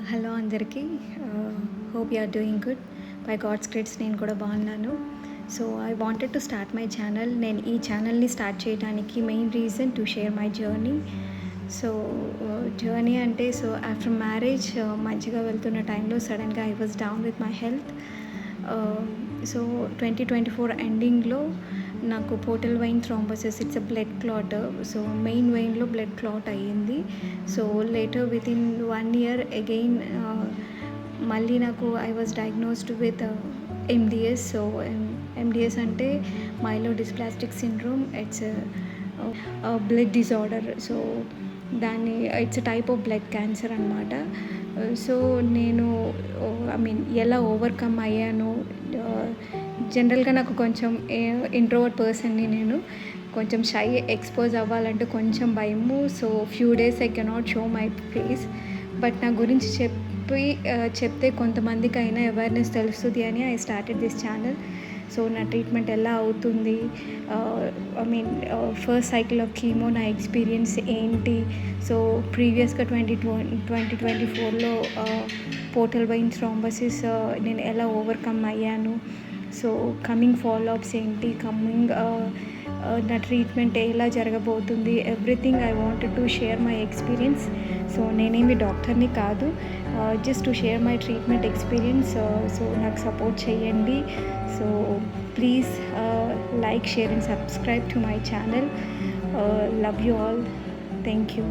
Hello అందరికీ. Hope you are doing good. By God's grace నేను కూడా బాగున్నాను. So I wanted to start my channel. నేను ఈ ఛానల్ని స్టార్ట్ చేయడానికి main reason to share my journey. So journey అంటే ఆఫ్టర్ మ్యారేజ్ మంచిగా వెళ్తున్న టైంలో సడన్గా I was down with my health. So 2024 ఎండింగ్లో నాకు portal vein thrombosis, it's a blood clot. So main వెయిన్లో బ్లడ్ క్లాట్ అయ్యింది. So later with in 1 year again మళ్ళీ నాకు I was diagnosed with MDS. So MDS అంటే myelodysplastic syndrome. It's blood disorder. So దాన్ని it's type of blood cancer అనమాట. So నేను ఎలా overcome అయ్యాను, జనరల్గా నాకు కొంచెం ఇంట్రోవర్ట్ పర్సన్ని, నేను కొంచెం షై, ఎక్స్పోజ్ అవ్వాలంటే కొంచెం భయము. So few days I cannot show my face. But నా గురించి చెప్తే కొంతమందికైనా అవేర్నెస్ తెలుస్తుంది అని I started this channel. So నా ట్రీట్మెంట్ ఎలా అవుతుంది, ఫస్ట్ సైకిల్ ఆఫ్ కీమో నా ఎక్స్పీరియన్స్ ఏంటి, సో ప్రీవియస్గా 2024లో పోర్టల్ వెయిన్ థ్రోంబోసిస్ నేను ఎలా ఓవర్కమ్ అయ్యాను, సో కమింగ్ ఫాలోఅప్స్ ఏంటి, నా ట్రీట్మెంట్ ఎలా జరగబోతుంది, everything I wanted to share my experience. So నేనేమి డాక్టర్ని కాదు, just to share my treatment experience. So నాకు సపోర్ట్ చేయండి. So please like, share and subscribe to my channel. Love you all. Thank you.